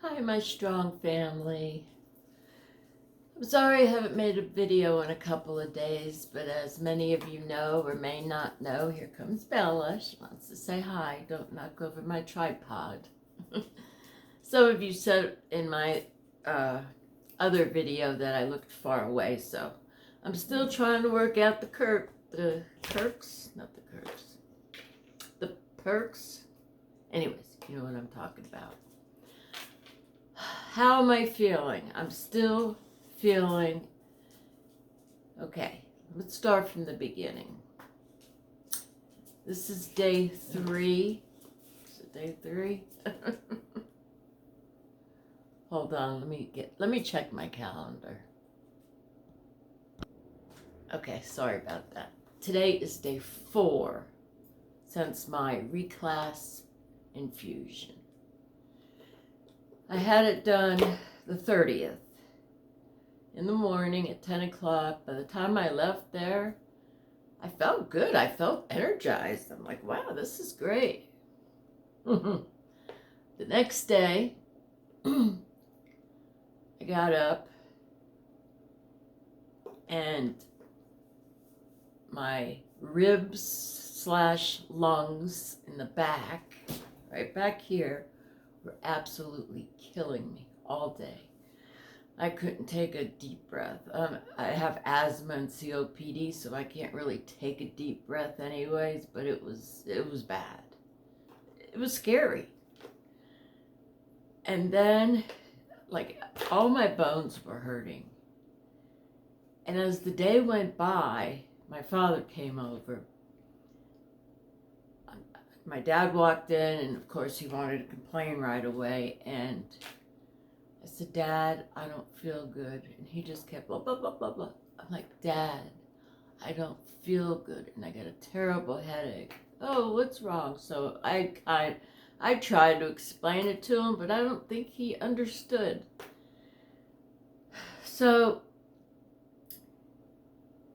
Hi, my strong family. I'm sorry I haven't made a video in a couple of days, but as many of you know or may not know, here comes Bella. She wants to say hi. Don't knock over my tripod. Some of you said in my other video that I looked far away, so I'm still trying to work out the perks. Anyways, you know what I'm talking about. How am I feeling? I'm still feeling okay. Let's start from the beginning. This is day 3. Is it day 3? Hold on, let me check my calendar. Okay, sorry about that. Today is day 4 since my RECLAST infusion. I had it done the 30th in the morning at 10 o'clock. By the time I left there, I felt good. I felt energized. I'm like, wow, this is great. The next day, I got up and my ribs/lungs in the back, right back here, were absolutely killing me all day. I couldn't take a deep breath. I have asthma and COPD, so I can't really take a deep breath anyways, but it was bad. It was scary. And then, like, all my bones were hurting. And as the day went by, my father came over. My dad walked in, and of course he wanted to complain right away, and I said, Dad, I don't feel good. And he just kept blah, blah, blah, blah, blah. I'm like, Dad, I don't feel good, and I got a terrible headache. Oh, what's wrong? So I tried to explain it to him, but I don't think he understood. So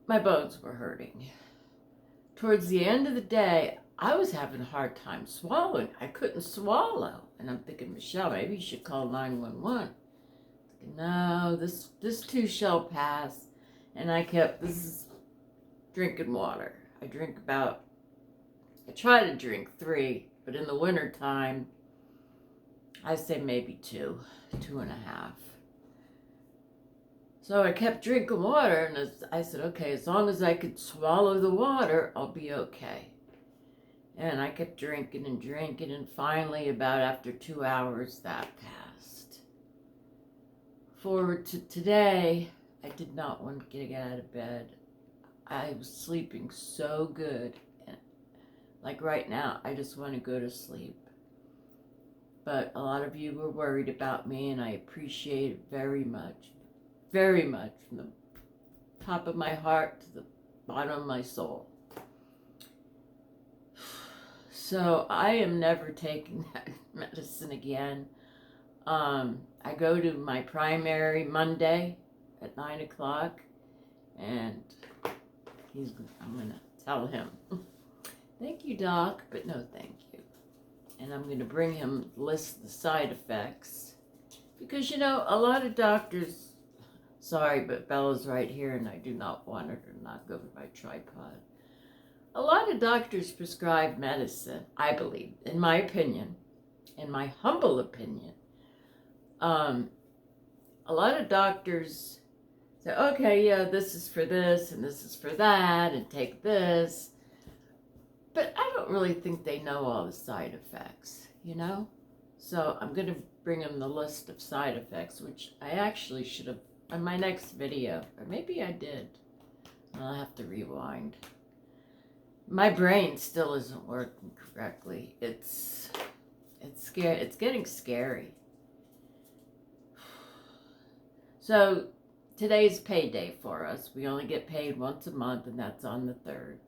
my bones were hurting. Towards the end of the day, I was having a hard time swallowing. I couldn't swallow. And I'm thinking, Michelle, maybe you should call 911. Thinking, no, this too shall pass. And I kept drinking water. I try to drink 3, but in the winter time, I say maybe 2.5. So I kept drinking water, and I said, okay, as long as I could swallow the water, I'll be okay. And I kept drinking, and finally, about after 2 hours, that passed. Forward to today, I did not want to get out of bed. I was sleeping so good. And like right now, I just want to go to sleep. But a lot of you were worried about me, and I appreciate it very much. Very much, from the top of my heart to the bottom of my soul. So I am never taking that medicine again. I go to my primary Monday at 9 o'clock, and I'm going to tell him, thank you, Doc, but no thank you. And I'm going to bring him list the side effects. Because, you know, a lot of doctors, sorry, but Bella's right here, and I do not want her to knock over my tripod. A lot of doctors prescribe medicine, I believe, in my opinion, in my humble opinion. A lot of doctors say, okay, yeah, this is for this, and this is for that, and take this. But I don't really think they know all the side effects, you know? So I'm going to bring them the list of side effects, which I actually should have in my next video, or maybe I did. I'll have to rewind. My brain still isn't working correctly. It's scary. It's getting scary. So today's payday for us. We only get paid once a month, and that's on the 3rd.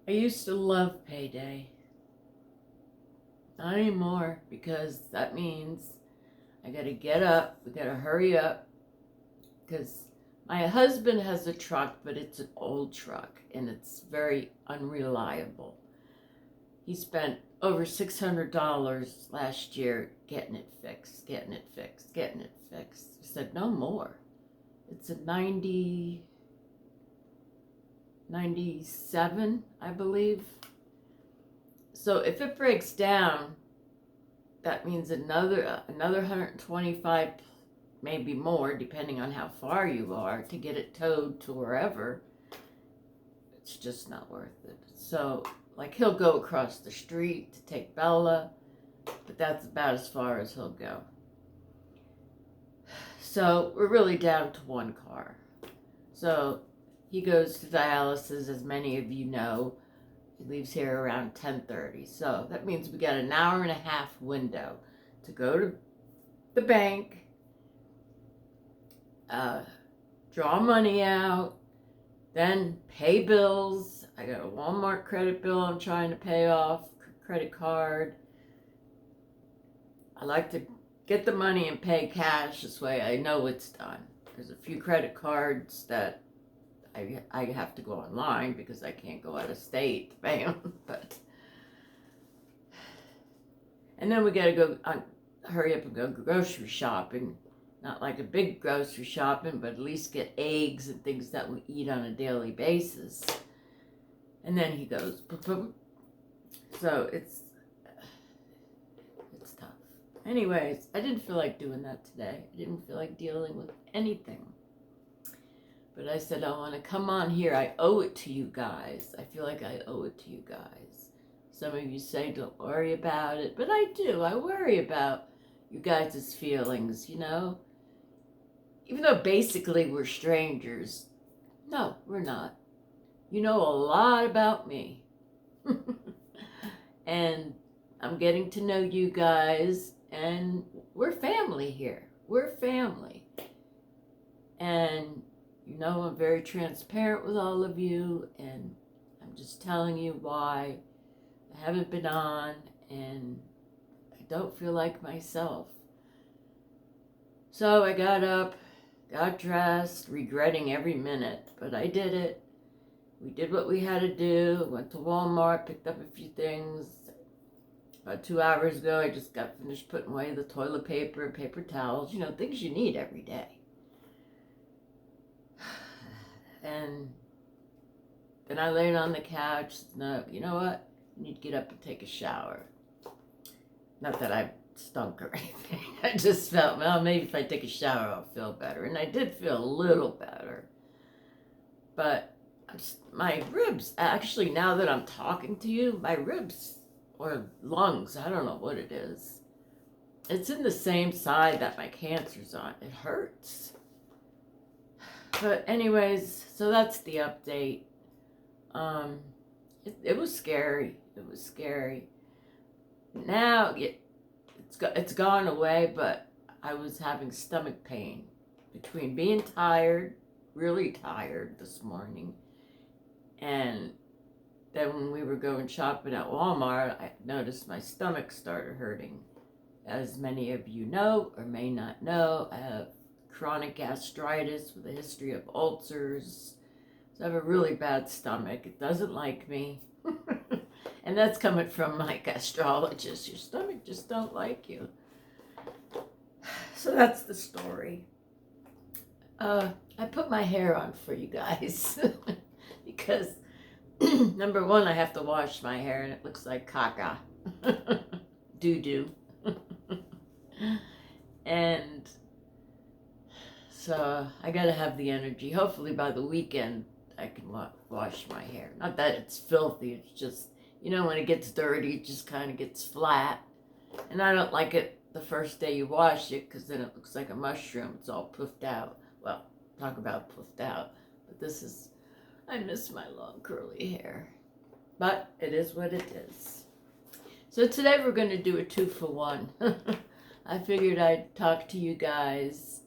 I used to love payday. Not anymore, because that means I gotta get up, we gotta hurry up, because my husband has a truck, but it's an old truck, and it's very unreliable. he spent over $600 last year getting it fixed, getting it fixed, getting it fixed. I said, no more. It's a 97, I believe. So if it breaks down, that means another 125, maybe more, depending on how far you are, to get it towed to wherever. It's just not worth it. So, like, he'll go across the street to take Bella, but that's about as far as he'll go. So we're really down to one car. So he goes to dialysis, as many of you know. He leaves here around 10:30. So that means we got an hour and a half window to go to the bank, draw money out, then pay bills. I got a Walmart credit bill I'm trying to pay off, credit card. I like to get the money and pay cash. This way I know it's done. There's a few credit cards that I have to go online because I can't go out of state to pay them. And then we got to go hurry up and go grocery shopping. Not like a big grocery shopping, but at least get eggs and things that we eat on a daily basis. And then he goes, boom, boom. So it's tough. Anyways, I didn't feel like doing that today. I didn't feel like dealing with anything. But I said, I want to come on here. I owe it to you guys. I feel like I owe it to you guys. Some of you say, don't worry about it. But I do. I worry about you guys' feelings, you know? Even though basically we're strangers. No, we're not. You know a lot about me. And I'm getting to know you guys. And we're family here. We're family. And you know I'm very transparent with all of you. And I'm just telling you why I haven't been on. And I don't feel like myself. So I got up, got dressed, regretting every minute. But I did it. We did what we had to do. Went to Walmart, picked up a few things. About 2 hours ago, I just got finished putting away the toilet paper, paper towels, you know, things you need every day. And then I laid on the couch. No, you know what? You need to get up and take a shower. Not that I stunk or anything. I just felt, well, maybe if I take a shower, I'll feel better. And I did feel a little better. But my ribs, actually, now that I'm talking to you, my ribs or lungs, I don't know what it is. It's in the same side that my cancer's on. It hurts. But anyways, so that's the update. It was scary. It was scary. Now it's gone away, but I was having stomach pain between being tired, really tired this morning, and then when we were going shopping at Walmart, I noticed my stomach started hurting. As many of you know or may not know, I have chronic gastritis with a history of ulcers. So I have a really bad stomach. It doesn't like me. And that's coming from my gastrologist. Your stomach just don't like you. So that's the story. I put my hair on for you guys because number one, I have to wash my hair and it looks like caca. Doo-doo. And so I gotta have the energy. Hopefully by the weekend I can wash my hair. Not that it's filthy, it's just, you know, when it gets dirty, it just kind of gets flat. And I don't like it the first day you wash it because then it looks like a mushroom. It's all puffed out. Well, talk about puffed out. But this is, I miss my long curly hair. But it is what it is. So today we're going to do a 2-for-1. I figured I'd talk to you guys.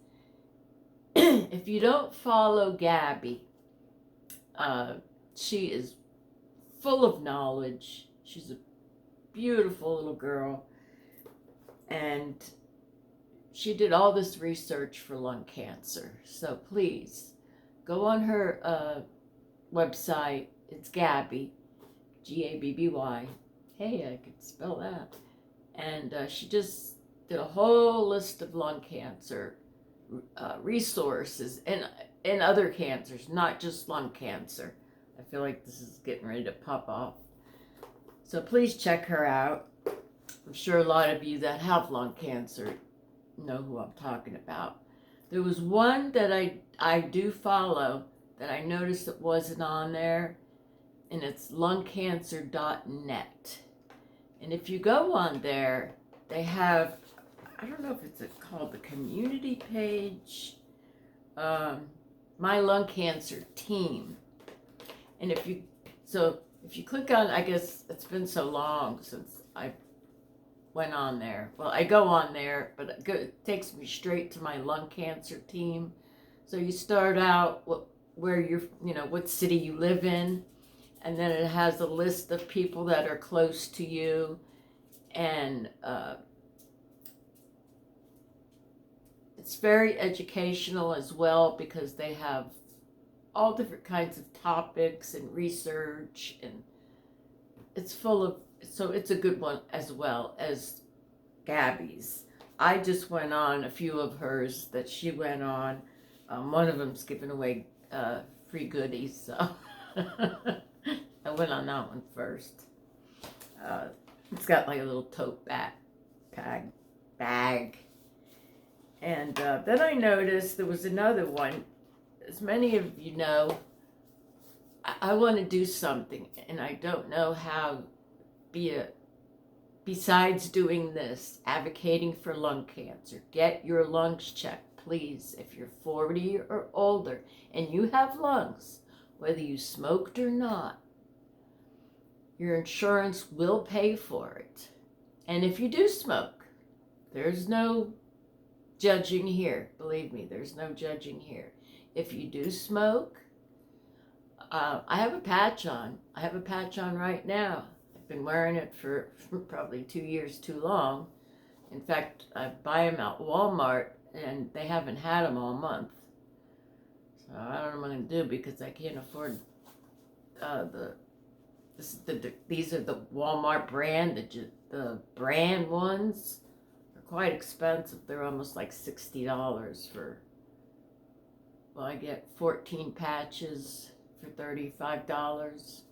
If you don't follow Gabby, she is full of knowledge. She's a beautiful little girl. And she did all this research for lung cancer. So please, go on her website. It's Gabby, Gabby. hey, I could spell that. And she just did a whole list of lung cancer resources and other cancers, not just lung cancer. I feel like this is getting ready to pop off. So please check her out. I'm sure a lot of you that have lung cancer know who I'm talking about. There was one that I do follow that I noticed that wasn't on there, and it's lungcancer.net. And if you go on there, they have, I don't know if it's called the community page, My Lung Cancer Team. And if you click on, I guess it's been so long since I went on there. Well, I go on there, but it takes me straight to my lung cancer team. So you start out where what city you live in, and then it has a list of people that are close to you, and it's very educational as well, because they have all different kinds of topics and research, and it's full of, so it's a good one as well as Gabby's. I just went on a few of hers that she went on. One of them's giving away free goodies, so I went on that one first. It's got like a little tote bag. And then I noticed there was another one. As many of you know, I want to do something, and I don't know how. Besides doing this, advocating for lung cancer, get your lungs checked, please. If you're 40 or older and you have lungs, whether you smoked or not, your insurance will pay for it. And if you do smoke, there's no judging here. Believe me, there's no judging here. If you do smoke, I have a patch on. I have a patch on right now. I've been wearing it for probably 2 years too long. In fact, I buy them at Walmart, and they haven't had them all month. So I don't know what I'm going to do, because I can't afford these are the Walmart brand. The brand ones are quite expensive. They're almost like $60 for, well, I get 14 patches for $35.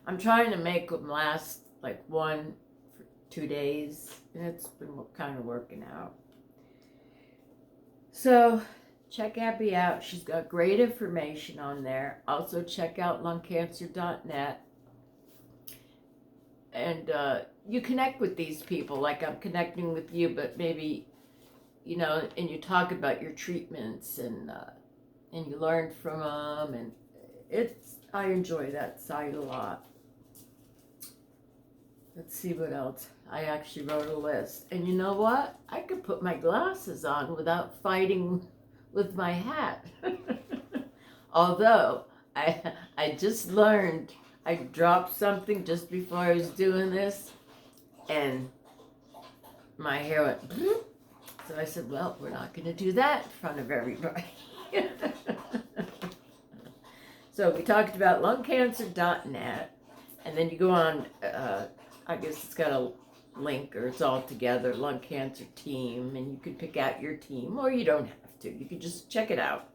I'm trying to make them last like 1 for 2 days, and it's been kind of working out. So check Abby out. She's got great information on there. Also check out lungcancer.net. And you connect with these people like I'm connecting with you, but maybe, and you talk about your treatments, and you learn from them, and I enjoy that site a lot. Let's see what else. I actually wrote a list. And you know what? I could put my glasses on without fighting with my hat. Although, I just learned, I dropped something just before I was doing this, and my hair went, bloop. So I said, well, we're not going to do that in front of everybody. So we talked about lungcancer.net, and then you go on, I guess it's got a link, or it's all together, Lung Cancer Team, and you can pick out your team, or you don't have to. You can just check it out.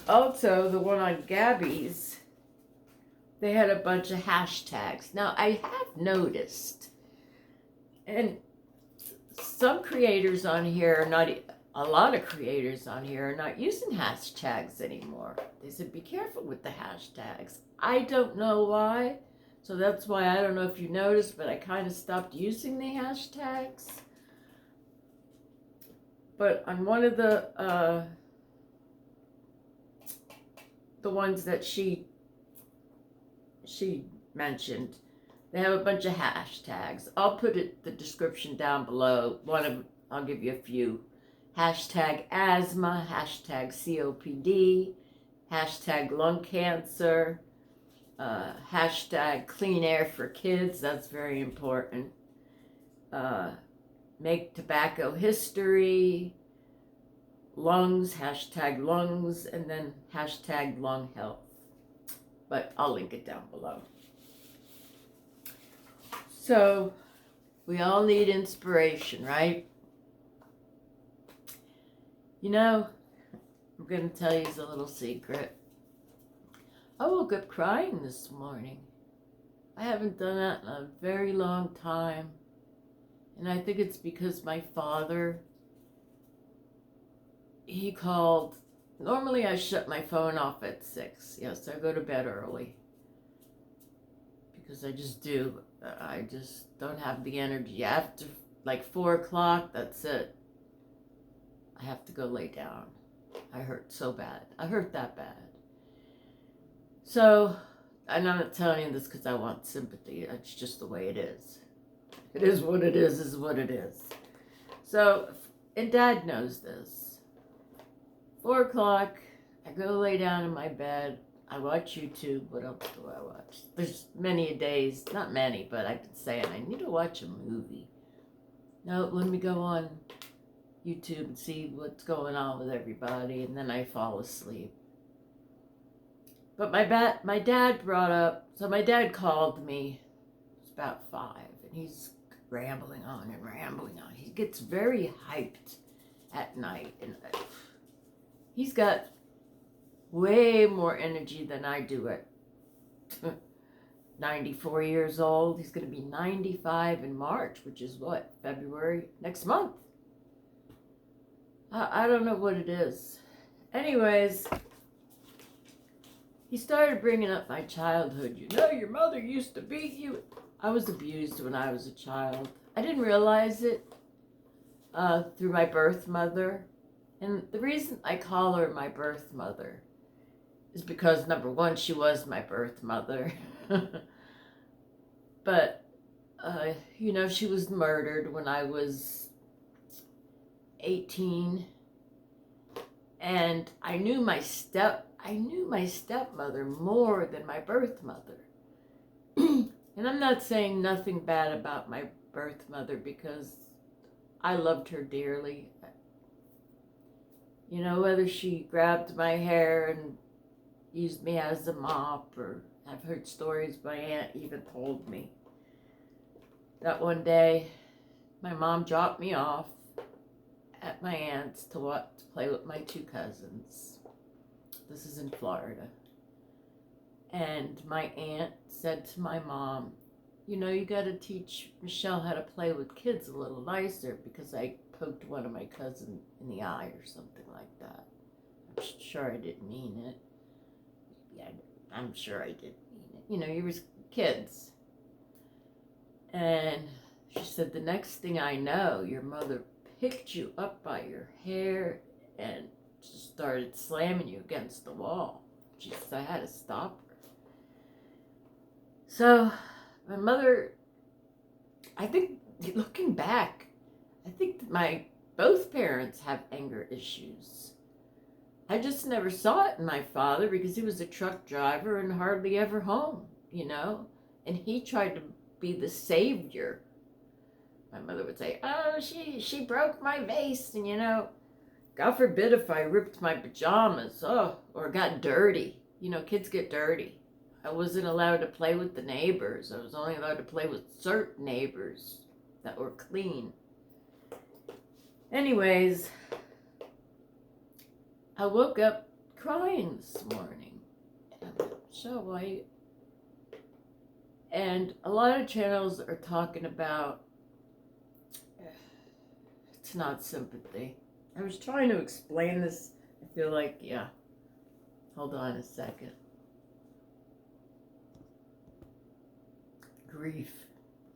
Also, the one on Gabby's, they had a bunch of hashtags. Now, I have noticed, and some creators on here are not, a lot of creators on here are not using hashtags anymore. They said, be careful with the hashtags. I don't know why. So that's why, I don't know if you noticed, but I kind of stopped using the hashtags. But on one of the ones that she mentioned, they have a bunch of hashtags. I'll put the description down below. I'll give you a few. Hashtag asthma, hashtag COPD, hashtag lung cancer, hashtag clean air for kids, that's very important. Make tobacco history, lungs, hashtag lungs, and then hashtag lung health. But I'll link it down below. So, we all need inspiration, right? You know, I'm going to tell you a little secret. I woke up crying this morning. I haven't done that in a very long time. And I think it's because my father, he called. Normally I shut my phone off at 6. Yes, I go to bed early. Because I just do. I just don't have the energy. After like 4 o'clock, that's it. I have to go lay down. I hurt so bad. I hurt that bad. So, and I'm not telling you this because I want sympathy. It's just the way it is. It is what it is what it is. So, and Dad knows this. 4 o'clock, I go lay down in my bed. I watch YouTube. What else do I watch? There's many days, not many, but I've been saying I need to watch a movie. No, let me go on YouTube and see what's going on with everybody, and then I fall asleep. But my dad brought up, so my dad called me. It's about 5, and he's rambling on and rambling on. He gets very hyped at night, and he's got way more energy than I do at 94 years old. He's going to be 95 in March, which is what, February, next month. I don't know what it is. Anyways, he started bringing up my childhood. You know, your mother used to beat you. I was abused when I was a child. I didn't realize it through my birth mother. And the reason I call her my birth mother is because, number one, she was my birth mother. But, you know, she was murdered when I was 18. And I knew my stepmother more than my birth mother. And I'm not saying nothing bad about my birth mother because I loved her dearly. You know, whether she grabbed my hair and used me as a mop, or I've heard stories my aunt even told me that one day my mom dropped me off at my aunt's to play with my 2 cousins. This is in Florida. And my aunt said to my mom, you know, you got to teach Michelle how to play with kids a little nicer, because I poked one of my cousins in the eye or something like that. I'm sure I didn't mean it. I'm sure I didn't mean it. You know, you were kids. And she said, the next thing I know, your mother picked you up by your hair and just started slamming you against the wall. She said, I had to stop her. So, my mother, I think, looking back, I think both parents have anger issues. I just never saw it in my father because he was a truck driver and hardly ever home, you know? And he tried to be the savior. My mother would say, oh, she broke my vase, and, you know, God forbid if I ripped my pajamas, or got dirty. You know, kids get dirty. I wasn't allowed to play with the neighbors. I was only allowed to play with certain neighbors that were clean. Anyways, I woke up crying this morning. And I'm so white. And a lot of channels are talking about, it's not sympathy. I was trying to explain this. I feel like, yeah. Hold on a second. Grief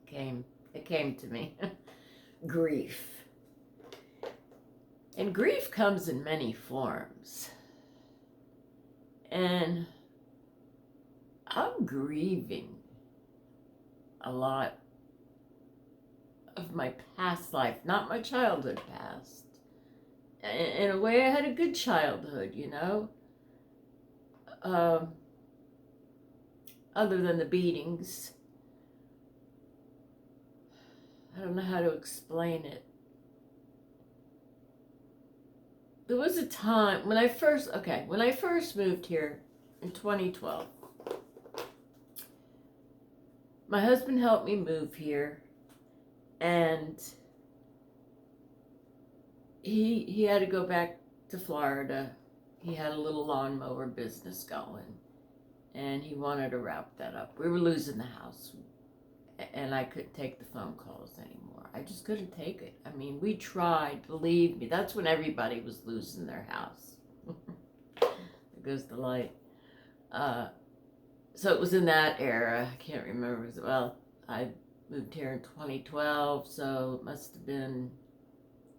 it came to me. Grief. And grief comes in many forms. And I'm grieving a lot of my past life, not my childhood past. In a way, I had a good childhood, you know? Other than the beatings. I don't know how to explain it. There was a time when I first moved here in 2012. my husband helped me move here, and he had to go back to Florida. He had a little lawnmower business going, and he wanted to wrap that up. We were losing the house, and I couldn't take the phone calls anymore. I just couldn't take it. I mean, we tried, believe me. That's when everybody was losing their house. There goes the light. So it was in that era. I can't remember. Well, I moved here in 2012, so it must have been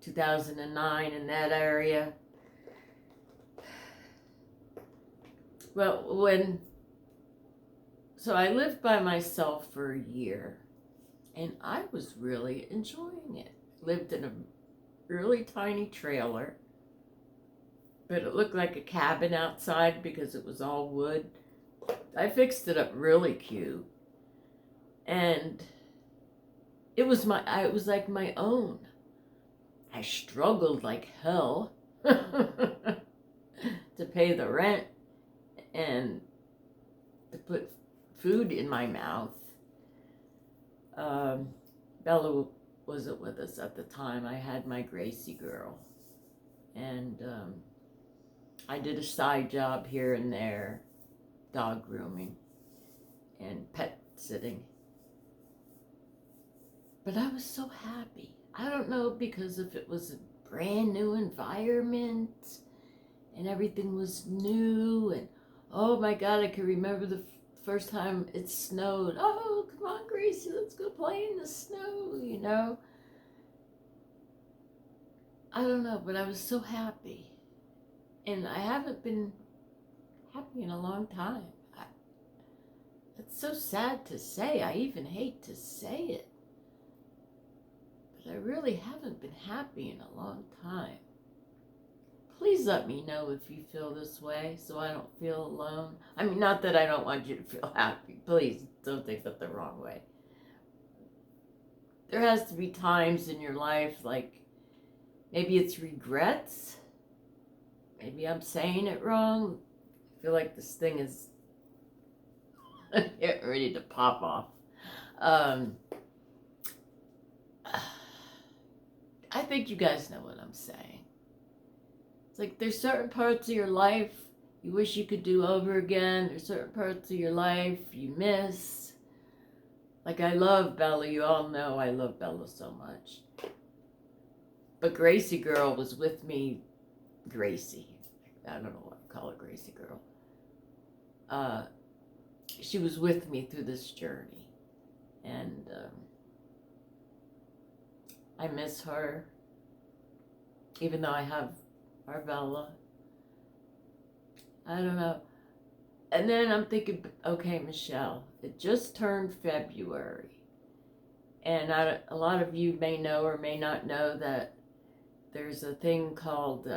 2009 in that area. Well, so I lived by myself for a year, and I was really enjoying it. Lived in a really tiny trailer, but it looked like a cabin outside because it was all wood. I fixed it up really cute, and it was like my own. I struggled like hell to pay the rent and to put food in my mouth. Bella wasn't with us at the time. I had my Gracie girl, and I did a side job here and there, dog grooming and pet sitting. But I was so happy. I don't know, because if it was a brand new environment and everything was new, and oh my God, I can remember the first time it snowed. Oh, come on, Gracie, let's go play in the snow, you know. I don't know, but I was so happy. And I haven't been happy in a long time. It's so sad to say. I even hate to say it. But I really haven't been happy in a long time. Please let me know if you feel this way so I don't feel alone. I mean, not that I don't want you to feel happy. Please don't take that the wrong way. There has to be times in your life, like maybe it's regrets. Maybe I'm saying it wrong. I feel like this thing is getting ready to pop off. I think you guys know what I'm saying. It's like there's certain parts of your life you wish you could do over again. There's certain parts of your life you miss. Like I love Bella. You all know I love Bella so much. But Gracie girl was with me. Gracie. I don't know what I call her, Gracie girl. She was with me through this journey. And I miss her. Even though I have our Bella. I don't know. And then I'm thinking, okay, Michelle, it just turned February. And a lot of you may know or may not know that there's a thing called,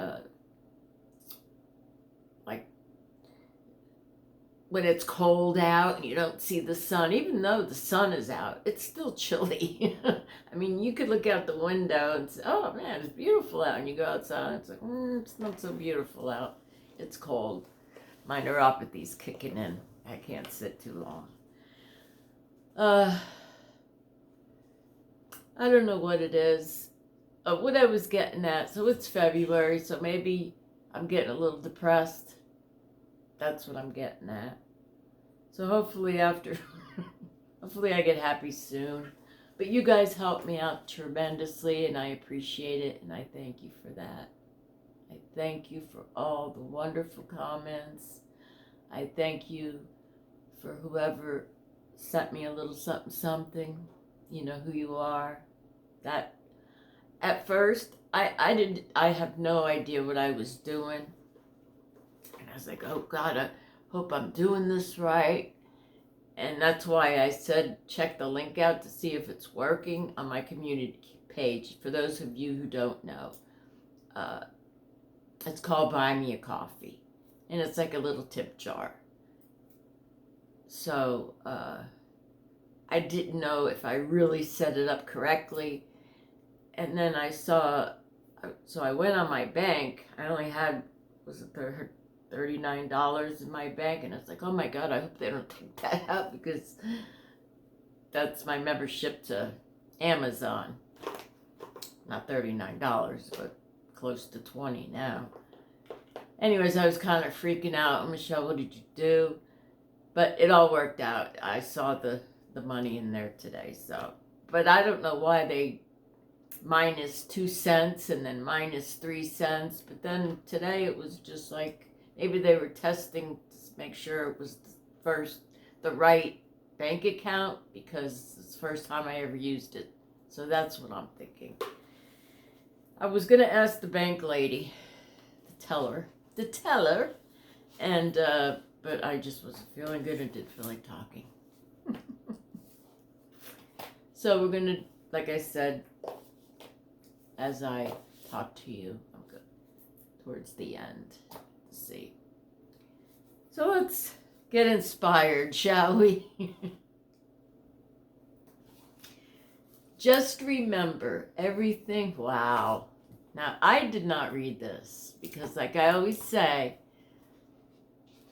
like, when it's cold out and you don't see the sun, even though the sun is out, it's still chilly. I mean, you could look out the window and say, oh man, it's beautiful out. And you go outside and it's like, it's not so beautiful out. It's cold. My neuropathy's kicking in. I can't sit too long. I don't know what it is. What I was getting at, so it's February, so maybe I'm getting a little depressed. That's what I'm getting at. So hopefully hopefully I get happy soon. But you guys helped me out tremendously, and I appreciate it, and I thank you for that. I thank you for all the wonderful comments. I thank you for whoever sent me a little something. You know who you are. That at first I have no idea what I was doing. And I was like, oh God, I hope I'm doing this right. And that's why I said check the link out to see if it's working on my community page. For those of you who don't know, it's called Buy Me a Coffee. And it's like a little tip jar. So I didn't know if I really set it up correctly. And then I saw, so I went on my bank. I only had, was it $39 in my bank, and it's like, oh my God, I hope they don't take that out, because that's my membership to Amazon. Not $39, but close to $20 now. Anyways, I was kind of freaking out. Michelle, what did you do? But it all worked out. I saw the money in there today. So, but I don't know why they minus 2 cents and then minus 3 cents. But then today it was just like maybe they were testing to make sure it was the right bank account, because it's the first time I ever used it. So that's what I'm thinking. I was going to ask the bank lady, the teller, and but I just wasn't feeling good and didn't feel like talking. So we're going to, like I said, as I talk to you, I'm good towards the end to see. So let's get inspired, shall we? Just remember everything. Wow. Now, I did not read this because, like I always say,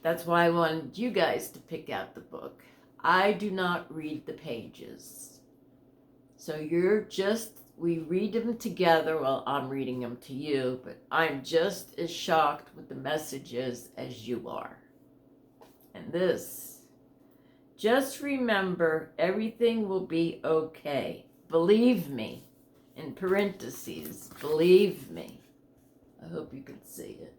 that's why I wanted you guys to pick out the book. I do not read the pages. So we read them together. Well, I'm reading them to you, but I'm just as shocked with the messages as you are. And this, just remember everything will be okay. Believe me, in parentheses, believe me. I hope you can see it.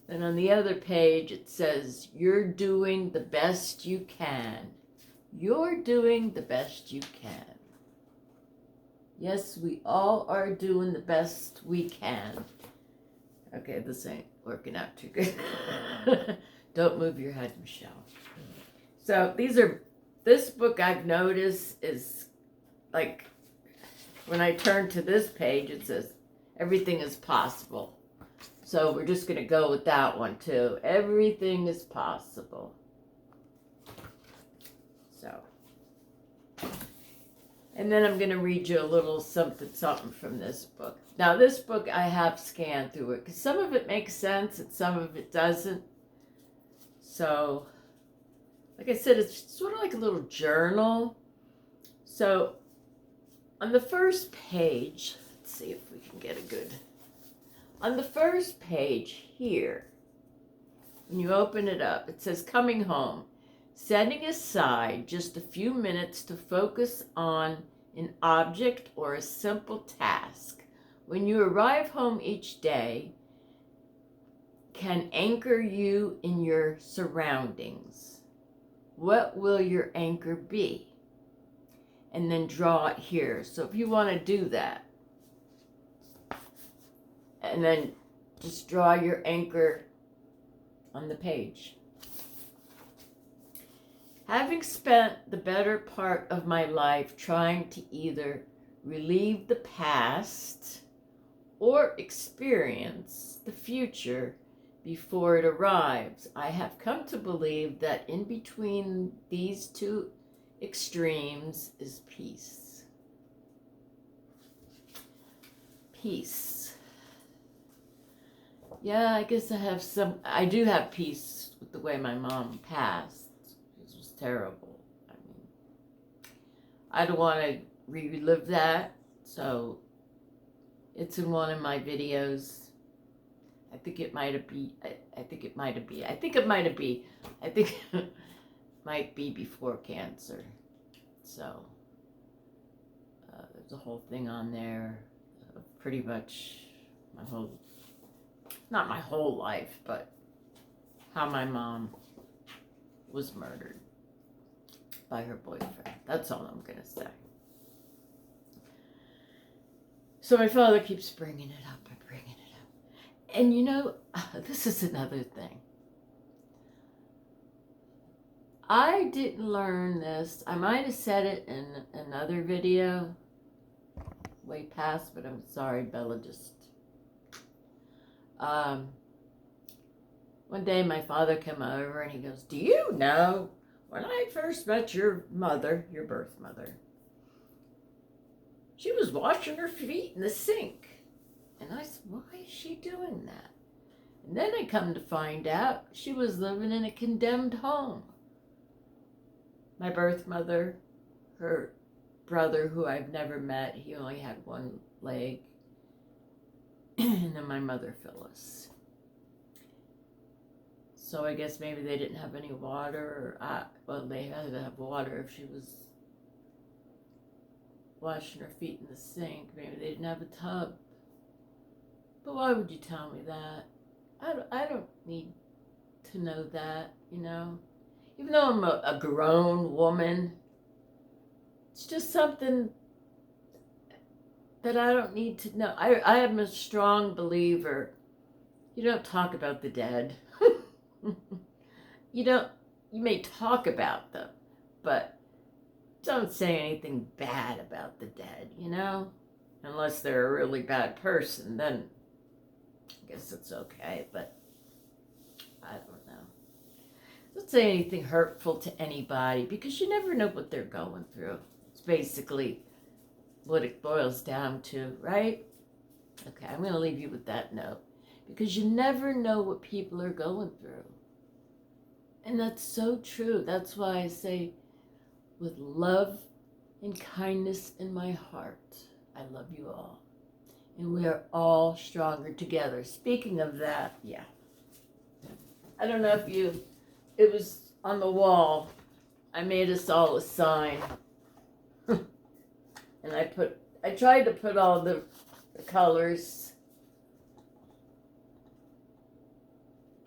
Then on the other page it says, you're doing the best you can. You're doing the best you can. Yes, we all are doing the best we can. Okay, this ain't working out too good. Don't move your head, Michelle. So this book I've noticed is like, when I turn to this page, it says, everything is possible. So we're just going to go with that one too. Everything is possible. So, and then I'm going to read you a little something from this book. Now this book I have scanned through it because some of it makes sense and some of it doesn't. So, like I said, it's sort of like a little journal. So, on the first page, let's see if we can get a good... On the first page here, when you open it up, it says, coming home, setting aside just a few minutes to focus on an object or a simple task. When you arrive home each day, can anchor you in your surroundings. What will your anchor be? And then draw it here. So if you want to do that, and then just draw your anchor on the page. Having spent the better part of my life trying to either relieve the past or experience the future before it arrives, I have come to believe that in between these two extremes is peace. Peace. Yeah, I guess I do have peace with the way my mom passed. It was terrible. I mean, I don't want to relive that, so it's in one of my videos. I think it might be before cancer. So, there's a whole thing on there, pretty much not my whole life, but how my mom was murdered by her boyfriend. That's all I'm going to say. So my father keeps bringing it up and bringing it up. And you know, this is another thing. I didn't learn this. I might have said it in another video way past, but I'm sorry, Bella just... one day my father came over and he goes, do you know, when I first met your mother, your birth mother, she was washing her feet in the sink. And I said, why is she doing that? And then I come to find out she was living in a condemned home. My birth mother, her brother, who I've never met, he only had one leg. And then my mother, Phyllis. So I guess maybe they didn't have any water, or well, they had to have water if she was washing her feet in the sink. Maybe they didn't have a tub. But why would you tell me that? I don't need to know that, you know. Even though I'm a grown woman, it's just something that I don't need to know. I am a strong believer. You don't talk about the dead. You may talk about them, but don't say anything bad about the dead, you know? Unless they're a really bad person, then I guess it's okay, but I don't know. Don't say anything hurtful to anybody, because you never know what they're going through. It's basically what it boils down to, right? Okay, I'm going to leave you with that note, because you never know what people are going through. And that's so true. That's why I say, with love and kindness in my heart, I love you all. And we are all stronger together. Speaking of that, yeah. I don't know if it was on the wall. I made us all a sign. And I tried to put all the colors.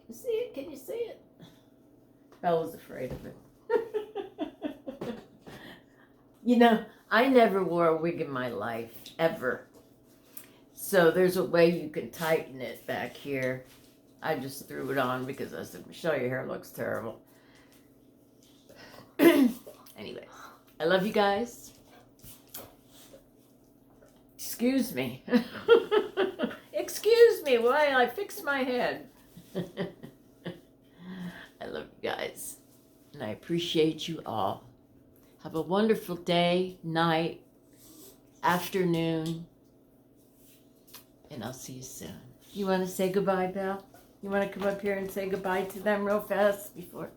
Can you see it? Can you see it? Bella's afraid of it. You know, I never wore a wig in my life, ever. So there's a way you can tighten it back here. I just threw it on because I said, Michelle, your hair looks terrible. Anyway, I love you guys. Excuse me. Excuse me while I fix my head. I love you guys. And I appreciate you all. Have a wonderful day, night, afternoon. And I'll see you soon. You want to say goodbye, Belle? You want to come up here and say goodbye to them real fast before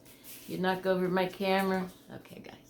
you knock over my camera? Okay, guys.